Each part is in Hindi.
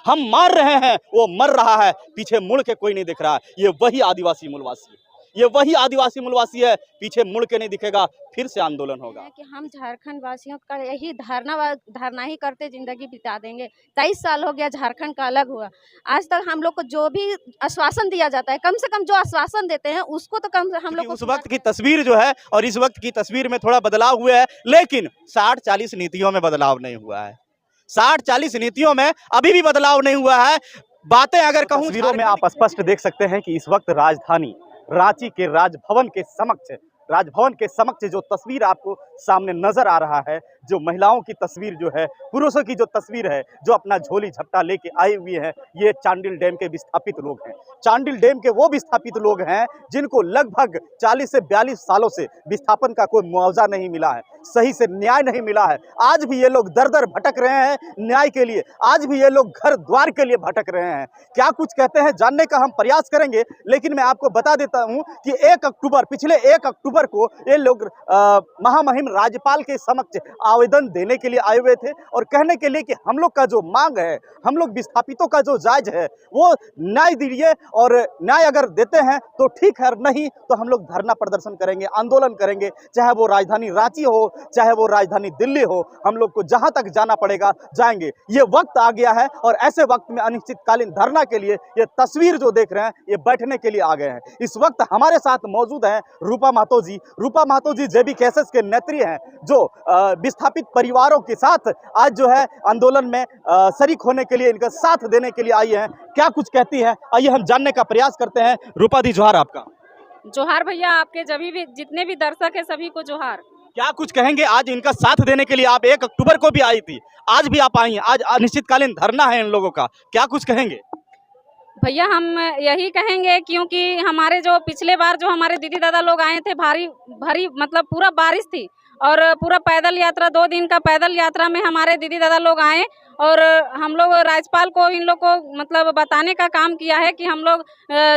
हम मार रहे हैं, वो मर रहा है, पीछे मुड़ के कोई नहीं दिख रहा है। ये वही आदिवासी मूलवासी है, ये वही आदिवासी मूलवासी है, पीछे मुड़ के नहीं दिखेगा, फिर से आंदोलन होगा। कि हम झारखंड वासियों का यही धरना ही करते जिंदगी बिता देंगे। 23 साल हो गया झारखंड का अलग हुआ, आज तक हम लोग को जो भी आश्वासन दिया जाता है, कम से कम जो आश्वासन देते हैं उसको तो कम हम लोग को उस वक्त की तस्वीर जो है और इस वक्त की तस्वीर में थोड़ा बदलाव हुआ है, लेकिन 60-40 नीतियों में बदलाव नहीं हुआ है। 60-40 नीतियों में अभी भी बदलाव नहीं हुआ है। बातें अगर कहूं, तस्वीरों में आप स्पष्ट देख सकते हैं कि इस वक्त राजधानी रांची के राजभवन के समक्ष जो तस्वीर आपको सामने नजर आ रहा है, जो महिलाओं की तस्वीर जो है, पुरुषों की जो तस्वीर है, जो अपना झोली झपटा लेके आए हुए हैं, ये चांडिल डैम के विस्थापित लोग हैं। चांडिल डैम के वो विस्थापित लोग हैं जिनको लगभग 40 से 42 सालों से विस्थापन का कोई मुआवजा नहीं मिला है, सही से न्याय नहीं मिला है। आज भी ये लोग दर दर भटक रहे हैं न्याय के लिए, आज भी ये लोग घर द्वार के लिए भटक रहे हैं। क्या कुछ कहते हैं जानने का हम प्रयास करेंगे, लेकिन मैं आपको बता देता हूं कि पिछले 1 अक्टूबर को ये लोग महामहिम राज्यपाल के समक्ष आवेदन देने के लिए आए हुए थे और कहने के लिए कि हम लोग का जो मांग है, हम लोग विस्थापितों का जो जायज है, वो न्याय दीजिए, और न्याय अगर देते हैं तो ठीक है, नहीं तो हम लोग धरना प्रदर्शन करेंगे, आंदोलन करेंगे, चाहे वो राजधानी रांची हो, चाहे वो राजधानी दिल्ली हो, हम लोग को जहां तक जाना पड़ेगा जाएंगे। ये वक्त आ गया है और ऐसे वक्त में अनिश्चितकालीन धरना के लिए ये तस्वीर जो देख रहे हैं, ये बैठने के लिए आ गए हैं। इस वक्त हमारे साथ मौजूद हैं रूपा महतो जी जेबी केसेस के नेत्री हैं, जो विस्थापित परिवारों के साथ आज जो है आंदोलन में शरीक होने के लिए, इनका साथ देने के लिए आई हैं। क्या कुछ कहती हैं, आइए हम जानने का प्रयास करते हैं। रूपा दी, जोहार आपका। जोहार भैया, आपके जभी भी जितने भी दर्शक है सभी को जोहार। क्या कुछ कहेंगे, आज इनका साथ देने के लिए आप 1 अक्टूबर को भी आई थी, आज भी आप आई हैं, आज अनिश्चितकालीन धरना है इन लोगों का, क्या कुछ कहेंगे? भैया हम यही कहेंगे, क्योंकि हमारे जो पिछले बार जो हमारे दीदी दादा लोग आए थे, भारी मतलब पूरा बारिश थी और पूरा पैदल यात्रा, 2 दिन का पैदल यात्रा में हमारे दीदी दादा लोग आए और हम लोग राज्यपाल को इन लोग को मतलब बताने का काम किया है कि हम लोग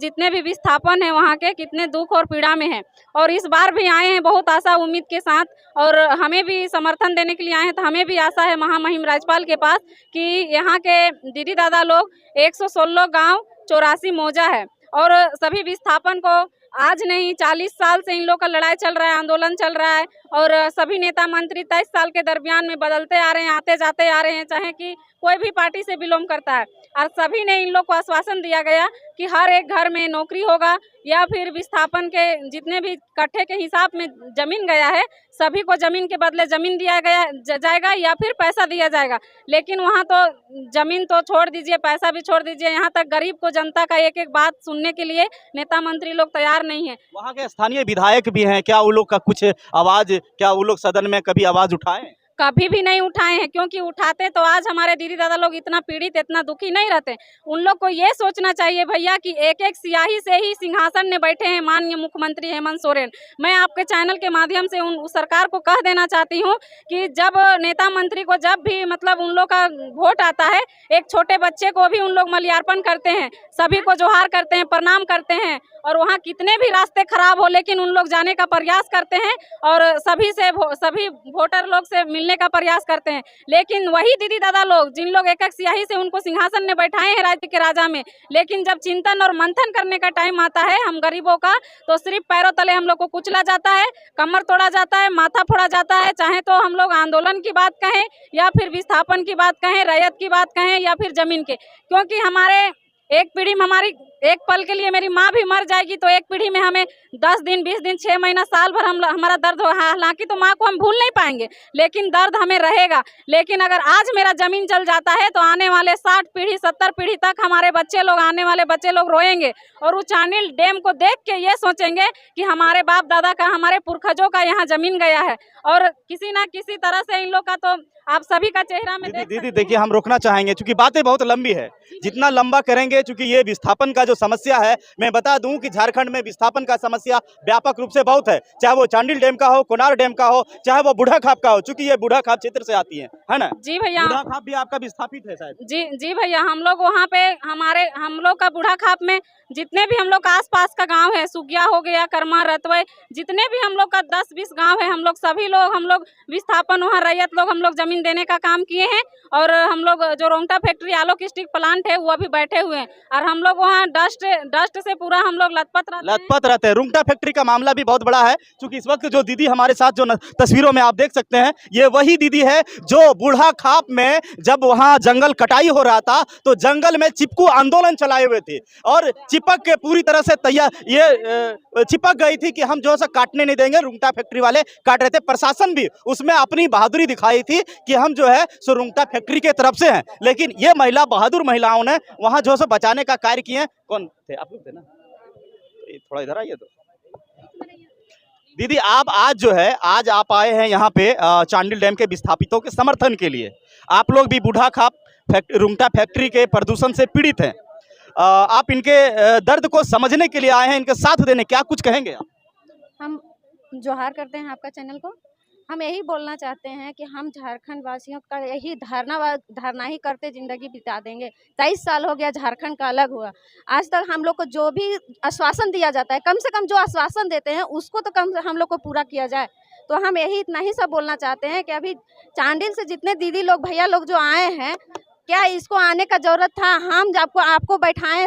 जितने भी विस्थापन है वहाँ के कितने दुख और पीड़ा में हैं, और इस बार भी आए हैं बहुत आशा उम्मीद के साथ, और हमें भी समर्थन देने के लिए आए हैं। तो हमें भी आशा है महामहिम राज्यपाल के पास कि यहाँ के दीदी दादा लोग 116 गांव 84 मौजा है, और सभी विस्थापन को आज नहीं 40 साल से इन लोग का लड़ाई चल रहा है, आंदोलन चल रहा है, और सभी नेता मंत्री 23 साल के दरमियान में बदलते आ रहे हैं, आते जाते आ रहे हैं, चाहे कि कोई भी पार्टी से बिलोंग करता है, और सभी ने इन लोग को आश्वासन दिया गया कि हर एक घर में नौकरी होगा, या फिर विस्थापन के जितने भी कट्ठे के हिसाब में जमीन गया है, सभी को जमीन के बदले जमीन दिया जाएगा या फिर पैसा दिया जाएगा। लेकिन वहाँ तो जमीन तो छोड़ दीजिए, पैसा भी छोड़ दीजिए, यहाँ तक गरीब को, जनता का एक एक बात सुनने के लिए नेता मंत्री लोग तैयार नहीं है। वहाँ के स्थानीय विधायक भी हैं, क्या वो लोग का कुछ आवाज, क्या वो लोग सदन में कभी आवाज उठाए? कभी भी नहीं उठाए हैं, क्योंकि उठाते तो आज हमारे दीदी दादा लोग इतना पीड़ित, इतना दुखी नहीं रहते। उन लोग को ये सोचना चाहिए भैया कि एक एक सियाही से ही सिंहासन में बैठे हैं माननीय मुख्यमंत्री हेमंत सोरेन। मैं आपके चैनल के माध्यम से उन सरकार को कह देना चाहती हूँ कि जब नेता मंत्री को जब भी मतलब उन लोग का वोट आता है, एक छोटे बच्चे को भी उन लोग माल्यार्पण करते हैं, सभी को जोहार करते हैं, प्रणाम करते हैं, और वहाँ कितने भी रास्ते खराब हो लेकिन उन लोग जाने का प्रयास करते हैं और सभी वोटर लोग से मिलने का प्रयास करते हैं। लेकिन वही दीदी दादा लोग जिन लोग एक एक सियाही से उनको सिंहासन में बैठाए हैं राज्य के राजा में, लेकिन जब चिंतन और मंथन करने का टाइम आता है हम गरीबों का, तो सिर्फ पैरों तले हम लोग को कुचला जाता है, कमर तोड़ा जाता है, माथा फोड़ा जाता है। चाहे तो हम लोग आंदोलन की बात कहें या फिर विस्थापन की बात कहें, रैयत की बात कहें या फिर जमीन के, क्योंकि हमारे एक पीढ़ी में, हमारी एक पल के लिए मेरी माँ भी मर जाएगी तो एक पीढ़ी में हमें 10 दिन, 20 दिन, 6 महीना, साल भर हमारा दर्द हो। हालांकि तो माँ को हम भूल नहीं पाएंगे, लेकिन दर्द हमें रहेगा। लेकिन अगर आज मेरा जमीन चल जाता है तो आने वाले 60 पीढ़ी, 70 पीढ़ी तक हमारे बच्चे लोग, आने वाले बच्चे लोग रोएंगे और वो चांडिल डैम को देख के ये सोचेंगे कि हमारे बाप दादा का, हमारे पुरखजों का यहाँ जमीन गया है। और किसी ना किसी तरह से इन लोग का तो आप सभी का चेहरा में दीदी देखिए, हम रोकना चाहेंगे क्योंकि बातें बहुत लंबी है, जितना लंबा करेंगे, क्योंकि ये विस्थापन का जो समस्या है, मैं बता दूं कि झारखंड में विस्थापन का समस्या व्यापक रूप से बहुत है, चाहे वो चांडिल डैम का हो, कोनार डैम का हो, चाहे वो बूढ़ा खाप का हो, चूंकि ये बूढ़ा खाप क्षेत्र से आती है ना? जी भैया, बूढ़ा खाप भी आपका विस्थापित है शायद? जी भैया, हम लोग वहाँ पे हम लोग का बूढ़ा खाप में जितने भी हम लोग का आसपास का गांव है, सुगिया हो गया, कर्मा, रतवय, जितने भी हम लोग का 10-20 गांव है, हम लोग सभी लोग, हम लोग विस्थापन, वहाँ रैयत लोग, हम लोग जमीन जमीन देने का काम किए हैं। और हम लोग जो रोंगटा फैक्ट्री आलोक स्टिक प्लांट है वो अभी बैठे हुए हैं और हम लोग वहाँ डस्ट से पूरा हम लोग लथपथ रहते हैं। रुंगटा फैक्ट्री का मामला भी बहुत बड़ा है, क्योंकि इस वक्त जो दीदी हमारे साथ जो तस्वीरों में आप देख सकते हैं, ये वही दीदी है जो बूढ़ा खाप में जब वहाँ जंगल कटाई हो रहा था तो जंगल में चिपकू आंदोलन चलाए हुए थे और चिपक के पूरी तरह से ये चिपक गई थी कि हम जो है काटने नहीं देंगे। रुंगटा फैक्ट्री वाले काट रहे थे, प्रशासन भी उसमें अपनी बहादुरी दिखाई थी कि हम जो है सो रुंगटा फैक्ट्री के तरफ से हैं, लेकिन ये महिला बहादुर महिलाओं ने वहां जो है बचाने का कार्य किए। कौन थे आप लोग? थे ना, थोड़ा इधर आइए। तो दीदी आप आज आप आए हैं यहाँ पे चांडिल डैम के विस्थापितों के समर्थन के लिए। आप लोग भी बूढ़ा खाप रुंगटा फैक्ट्री के प्रदूषण से पीड़ित हैं। आप इनके दर्द को समझने के लिए आए हैं, इनके साथ देने, क्या कुछ कहेंगे आप? हम जोहार करते हैं आपका चैनल को। हम यही बोलना चाहते हैं कि हम झारखंड वासियों का यही धारणा ही करते ज़िंदगी बिता देंगे। 23 साल हो गया झारखंड का अलग हुआ। आज तक हम लोग को जो भी आश्वासन दिया जाता है, कम से कम जो आश्वासन देते हैं उसको तो कम हम लोग को पूरा किया जाए। तो हम यही इतना ही सब बोलना चाहते हैं कि अभी चांडिल से जितने दीदी लोग भैया लोग जो आए हैं, क्या इसको आने का जरूरत था? हम आपको बैठाए,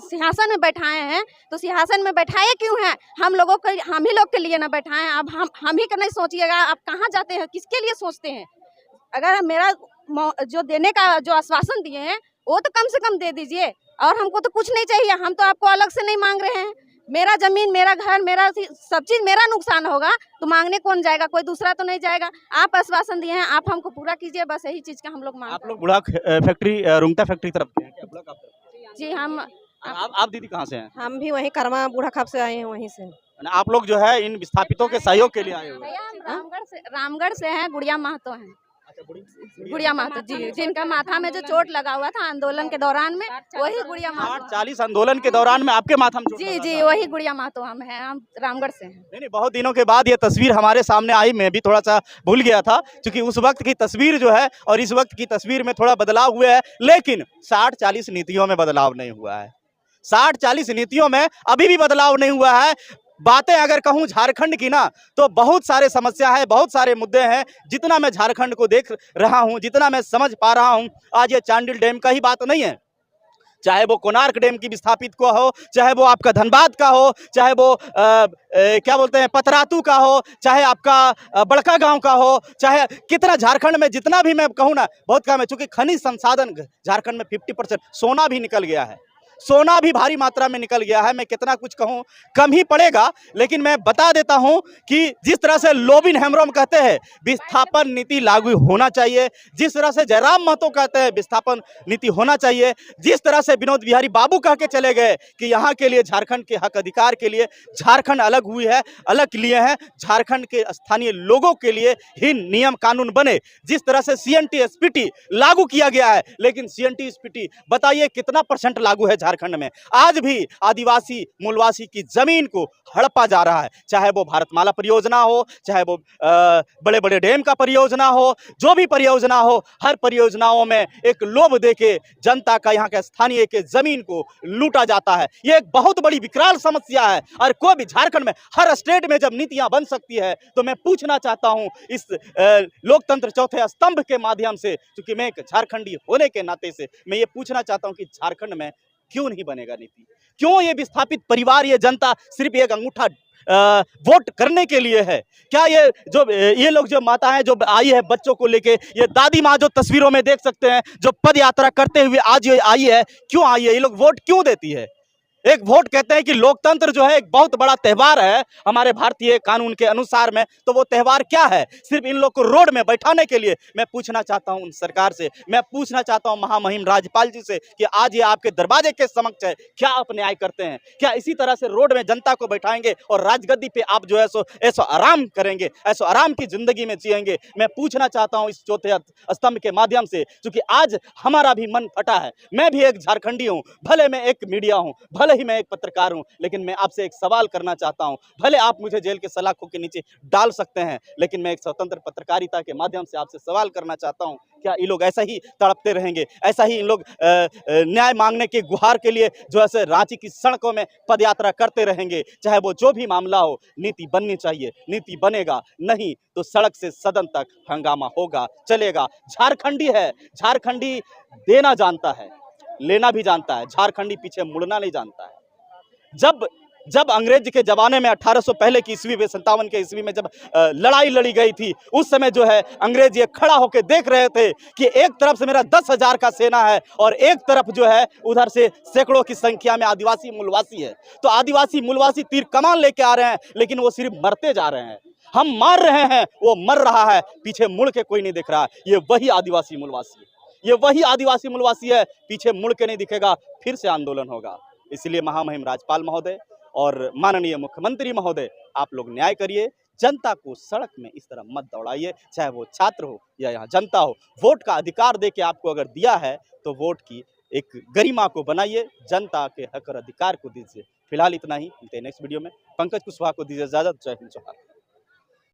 सिंहासन में बैठाए हैं, तो सिंहासन में बैठाए क्यों हैं? हम ही लोग के लिए ना बैठाए। अब हम ही का नहीं सोचिएगा, आप कहाँ जाते हैं, किसके लिए सोचते हैं? अगर मेरा जो देने का जो आश्वासन दिए हैं वो तो कम से कम दे दीजिए, और हमको तो कुछ नहीं चाहिए। हम तो आपको अलग से नहीं मांग रहे हैं। मेरा जमीन, मेरा घर, मेरा सब चीज मेरा नुकसान होगा तो मांगने कौन जाएगा? कोई दूसरा तो नहीं जाएगा। आप आश्वासन दिए हैं, आप हमको पूरा कीजिए, बस यही चीज का हम लोग मांग। आप लोग बूढ़ा फैक्ट्री रुंगटा फैक्ट्री तरफ के हैं क्या? जी हम। आप दीदी कहाँ से हैं? हम भी वहीं कर्मा बूढ़ा खाप से आए हैं, वहीं से। आप लोग जो है इन विस्थापितों के सहयोग के लिए आए हुए हैं? रामगढ़ से हैं, गुड़िया महतो हैं। गुड़िया महतो जी, जिनका माथा में जो चोट लगा हुआ था आंदोलन के दौरान में, वही गुड़िया महतो। 40 आंदोलन के दौरान में आपके माथा में चोट लगा? जी वही गुड़िया महतो हम हैं, हम रामगढ़ से हैं। नहीं, बहुत दिनों के बाद ये तस्वीर हमारे सामने आई। मैं भी थोड़ा सा भूल गया था, क्योंकि उस वक्त की तस्वीर जो है और इस वक्त की तस्वीर में थोड़ा बदलाव हुआ है, लेकिन 60-40 नीतियों में बदलाव नहीं हुआ है। 60-40 नीतियों में अभी भी बदलाव नहीं हुआ है। बातें अगर कहूँ झारखंड की ना, तो बहुत सारे समस्या है, बहुत सारे मुद्दे हैं। जितना मैं झारखंड को देख रहा हूँ, जितना मैं समझ पा रहा हूँ, आज ये चांडिल डैम का ही बात नहीं है। चाहे वो कोणार्क डैम की विस्थापित को हो, चाहे वो आपका धनबाद का हो, चाहे वो क्या बोलते हैं पतरातू का हो, चाहे आपका बड़का गांव का हो, चाहे कितना झारखंड में जितना भी मैं कहूँ ना बहुत कम है, क्योंकि खनिज संसाधन झारखंड में 50% सोना भी निकल गया है। सोना भी भारी मात्रा में निकल गया है। मैं कितना कुछ कहूँ कम ही पड़ेगा, लेकिन मैं बता देता हूँ कि जिस तरह से लोबिन हेम्ब्रोम कहते हैं विस्थापन नीति लागू होना चाहिए, जिस तरह से जयराम महतो कहते हैं विस्थापन नीति होना चाहिए, जिस तरह से विनोद बिहारी बाबू कह के चले गए कि यहाँ के लिए झारखंड के हक अधिकार के लिए झारखंड अलग हुई है, अलग लिए हैं, झारखंड के स्थानीय लोगों के लिए ही नियम कानून बने। जिस तरह से CNT SPT लागू किया गया है, लेकिन CNT SPT बताइए कितना % लागू है झारखंड में? आज भी आदिवासी मूलवासी की जमीन को हड़पा जा रहा है, चाहे वो भारतमाला परियोजना हो, चाहे वो बड़े बड़े डैम का परियोजना हो, जो भी परियोजना हो, हर परियोजनाओं में एक लोभ देके जनता का, यहाँ के स्थानीय के जमीन को लूटा जाता है। ये एक बहुत बड़ी विकराल समस्या है। और कोई भी झारखंड में हर स्टेट में जब नीतियां बन सकती है, तो मैं पूछना चाहता हूं इस लोकतंत्र चौथे स्तंभ के माध्यम से, क्योंकि मैं एक झारखंडी होने के नाते से मैं ये पूछना चाहता हूं कि झारखंड में क्यों नहीं बनेगा नीति? क्यों ये विस्थापित परिवार, ये जनता सिर्फ एक अंगूठा वोट करने के लिए है? क्या ये लोग जो माताएं जो आई है बच्चों को लेके, ये दादी माँ जो तस्वीरों में देख सकते हैं, जो पद यात्रा करते हुए आज ये आई है, क्यों आई है? ये लोग वोट क्यों देती है? एक वोट कहते हैं कि लोकतंत्र जो है एक बहुत बड़ा त्यौहार है हमारे भारतीय कानून के अनुसार में, तो वो त्यौहार क्या है? सिर्फ इन लोग को रोड में बैठाने के लिए? मैं पूछना चाहता हूं सरकार से, मैं पूछना चाहता हूं महामहिम राज्यपाल जी से कि आज ये आपके दरवाजे के समक्ष है, क्या आप न्याय करते हैं? क्या इसी तरह से रोड में जनता को बैठाएंगे और राजगद्दी पे आप जो है सो ऐसो आराम करेंगे, ऐसो आराम की जिंदगी में जिएंगे? मैं पूछना चाहता हूँ इस चौथे स्तंभ के माध्यम से, क्योंकि आज हमारा भी मन फटा है। मैं भी एक झारखंडी हूँ, भले मैं एक मीडिया हूँ, भले भले ही मैं एक पत्रकार हूं, लेकिन मैं आपसे एक सवाल करना चाहता हूं। भले आप मुझे जेल के सलाखों के नीचे डाल सकते हैं, लेकिन मैं एक स्वतंत्र पत्रकारिता के माध्यम से आपसे सवाल करना चाहता हूं, क्या ये लोग ऐसा ही तड़पते रहेंगे? ऐसा ही इन लोग न्याय मांगने की गुहार के लिए जो है रांची की सड़कों में पदयात्रा करते रहेंगे? चाहे वो जो भी मामला हो, नीति बननी चाहिए, नीति बनेगा, नहीं तो सड़क से सदन तक हंगामा होगा, चलेगा। झारखंडी है, झारखंडी देना जानता है, लेना भी जानता है, झारखंडी पीछे मुड़ना नहीं जानता है। जब अंग्रेज के जमाने में 1800 पहले की ईस्वी में 57 के ईस्वी में जब लड़ाई लड़ी गई थी, उस समय जो है अंग्रेज ये खड़ा होकर देख रहे थे कि एक तरफ से मेरा 10,000 का सेना है और एक तरफ जो है उधर से सैकड़ों की संख्या में आदिवासी मूलवासी है। तो आदिवासी मूलवासी तीर कमान लेके आ रहे हैं, लेकिन वो सिर्फ मरते जा रहे हैं। हम मार रहे हैं, वो मर रहा है, पीछे मुड़ के कोई नहीं दिख रहा है। ये वही आदिवासी मूलवासी है, ये वही आदिवासी मूलवासी है, पीछे मुड़ के नहीं दिखेगा, फिर से आंदोलन होगा। इसलिए महामहिम राज्यपाल महोदय और माननीय मुख्यमंत्री महोदय, आप लोग न्याय करिए, जनता को सड़क में इस तरह मत दौड़ाइए, चाहे वो छात्र हो या यहाँ जनता हो। वोट का अधिकार दे के आपको अगर दिया है तो वोट की एक गरिमा को बनाइए, जनता के हक और अधिकार को दीजिए। फिलहाल इतना ही, मिलते हैं नेक्स्ट वीडियो में। पंकज कुशवाहा को दीजिए इजाजत। जय हिंद, जोहार।